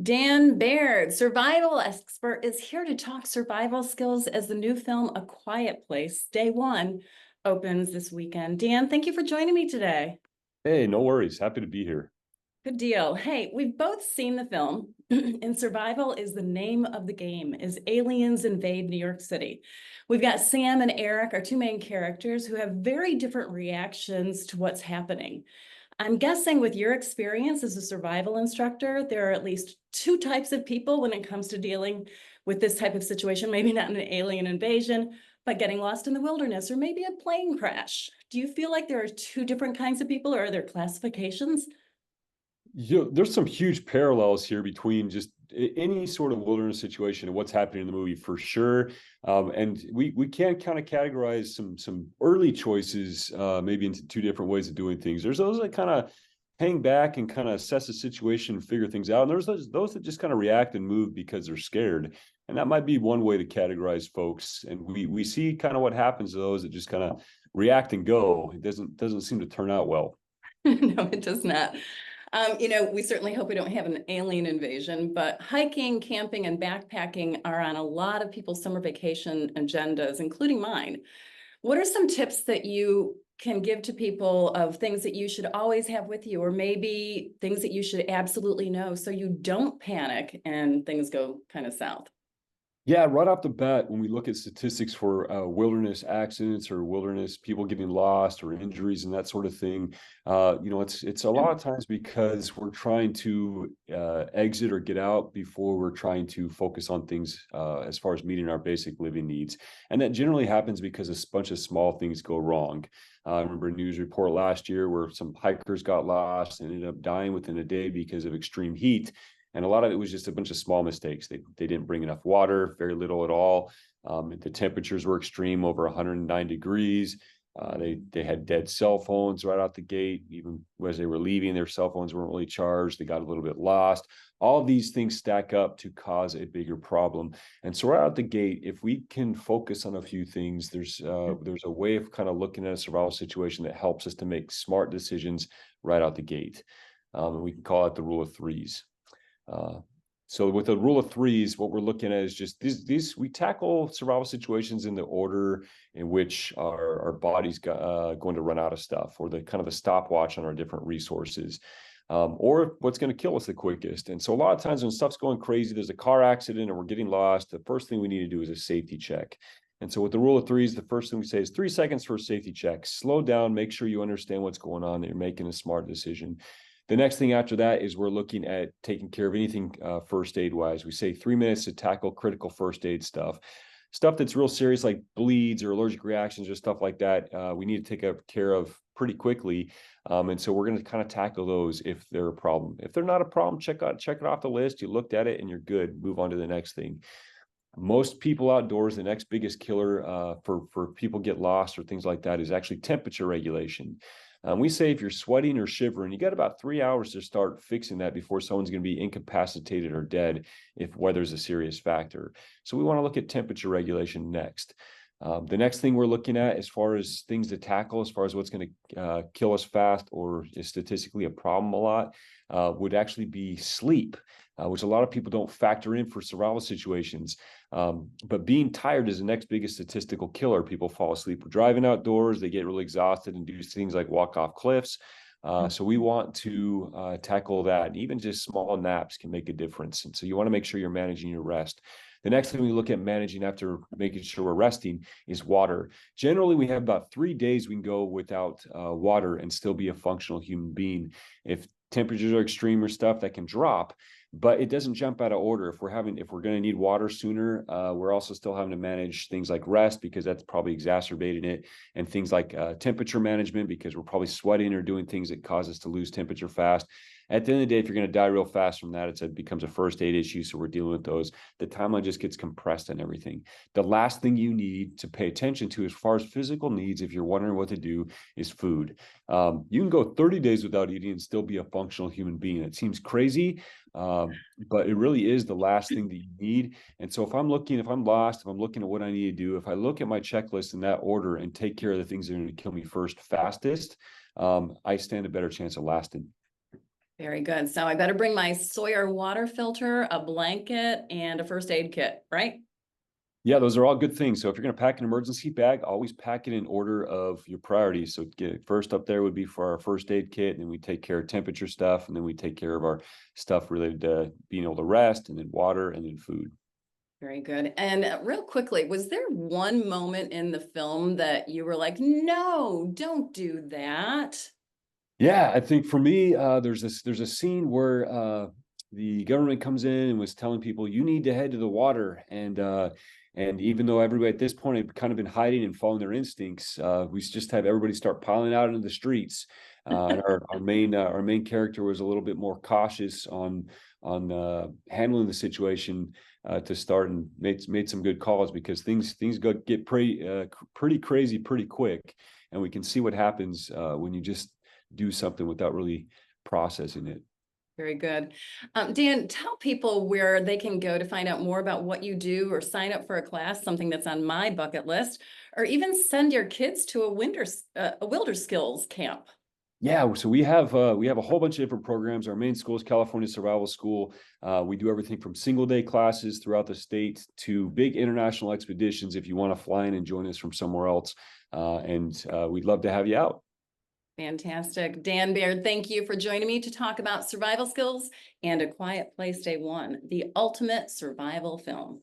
Dan Baird, survival expert, is here to talk survival skills as the new film A Quiet Place, Day One, opens this weekend. Dan, thank you for joining me today. Hey, no worries. Happy to be here. Good deal. Hey, we've both seen the film, and survival is the name of the game as aliens invade New York City. We've got Sam and Eric, our two main characters, who have very different reactions to what's happening. I'm guessing with your experience as a survival instructor, there are at least two types of people when it comes to dealing with this type of situation, maybe not an alien invasion, but getting lost in the wilderness or maybe a plane crash. Do you feel like there are two different kinds of people, or are there classifications? There's some huge parallels here between just any sort of wilderness situation and what's happening in the movie for sure. And we can kind of categorize some early choices maybe into two different ways of doing things. There's those that kind of hang back and kind of assess the situation and figure things out. And there's those that just kind of react and move because they're scared. And that might be one way to categorize folks. And we see kind of what happens to those that just kind of react and go. It doesn't seem to turn out well. No, it does not. We certainly hope we don't have an alien invasion, but hiking, camping, and backpacking are on a lot of people's summer vacation agendas, including mine. What are some tips that you can give to people of things that you should always have with you, or maybe things that you should absolutely know so you don't panic and things go kind of south? Yeah, right off the bat, when we look at statistics for wilderness accidents or wilderness people getting lost or injuries and that sort of thing, it's a lot of times because we're trying to exit or get out before we're trying to focus on things as far as meeting our basic living needs, and that generally happens because a bunch of small things go wrong. I remember a news report last year where some hikers got lost and ended up dying within a day because of extreme heat. And a lot of it was just a bunch of small mistakes. They didn't bring enough water, very little at all. The temperatures were extreme, over 109 degrees. They had dead cell phones right out the gate. Even as they were leaving, their cell phones weren't really charged. They got a little bit lost. All of these things stack up to cause a bigger problem. And so right out the gate, if we can focus on a few things, there's a way of kind of looking at a survival situation that helps us to make smart decisions right out the gate. And we can call it the rule of threes. So with the rule of threes, what we're looking at is just these we tackle survival situations in the order in which our body's going to run out of stuff, or the kind of the stopwatch on our different resources, or what's going to kill us the quickest. And so a lot of times when stuff's going crazy, there's a car accident or we're getting lost, the first thing we need to do is a safety check. And so with the rule of threes, the first thing we say is 3 seconds for a safety check. Slow down, make sure you understand what's going on, that you're making a smart decision. The next thing after that is we're looking at taking care of anything first aid wise. We say 3 minutes to tackle critical first aid stuff that's real serious, like bleeds or allergic reactions or stuff like that. We need to take care of pretty quickly. And so we're going to kind of tackle those if they're a problem. If they're not a problem, check it off the list. You looked at it and you're good. Move on to the next thing. Most people outdoors, the next biggest killer for people get lost or things like that is actually temperature regulation. We say if you're sweating or shivering, you got about 3 hours to start fixing that before someone's going to be incapacitated or dead if weather's a serious factor. So we want to look at temperature regulation next. The next thing we're looking at as far as things to tackle, as far as what's going to kill us fast or is statistically a problem a lot, would actually be sleep, which a lot of people don't factor in for survival situations. But being tired is the next biggest statistical killer. People fall asleep. We're driving outdoors, they get really exhausted and do things like walk off cliffs. So we want to tackle that. And even just small naps can make a difference. And so you want to make sure you're managing your rest. The next thing we look at managing after making sure we're resting is water. Generally, we have about 3 days we can go without water and still be a functional human being. If temperatures are extreme or stuff, that can drop, but it doesn't jump out of order. If we're going to need water sooner, we're also still having to manage things like rest, because that's probably exacerbating it, and things like temperature management, because we're probably sweating or doing things that cause us to lose temperature fast. At the end of the day, if you're going to die real fast from that, it becomes a first aid issue. So we're dealing with those. The timeline just gets compressed and everything. The last thing you need to pay attention to as far as physical needs, if you're wondering what to do, is food. You can go 30 days without eating and still be a functional human being. It seems crazy, but it really is the last thing that you need. And so if I'm lost, if I'm looking at what I need to do, if I look at my checklist in that order and take care of the things that are going to kill me first, fastest, I stand a better chance of lasting. Very good. So I better bring my Sawyer water filter, a blanket, and a first aid kit, right? Yeah, those are all good things. So if you're going to pack an emergency bag, always pack it in order of your priorities. So get first up there would be for our first aid kit, and then we take care of temperature stuff, and then we take care of our stuff related to being able to rest, and then water, and then food. Very good. And real quickly, was there one moment in the film that you were like, no, don't do that? Yeah, I think for me, there's a scene where the government comes in and was telling people you need to head to the water, and even though everybody at this point had kind of been hiding and following their instincts, we just have everybody start piling out into the streets. And our main character was a little bit more cautious on handling the situation to start, and made some good calls, because things get pretty crazy pretty quick, and we can see what happens when you just do something without really processing it. Very good. Dan, tell people where they can go to find out more about what you do or sign up for a class, something that's on my bucket list, or even send your kids to a Wilder Skills camp. Yeah, so we have a whole bunch of different programs. Our main school is California Survival School. We do everything from single day classes throughout the state to big international expeditions if you want to fly in and join us from somewhere else. And we'd love to have you out. Fantastic. Dan Baird, thank you for joining me to talk about survival skills and A Quiet Place Day One, the ultimate survival film.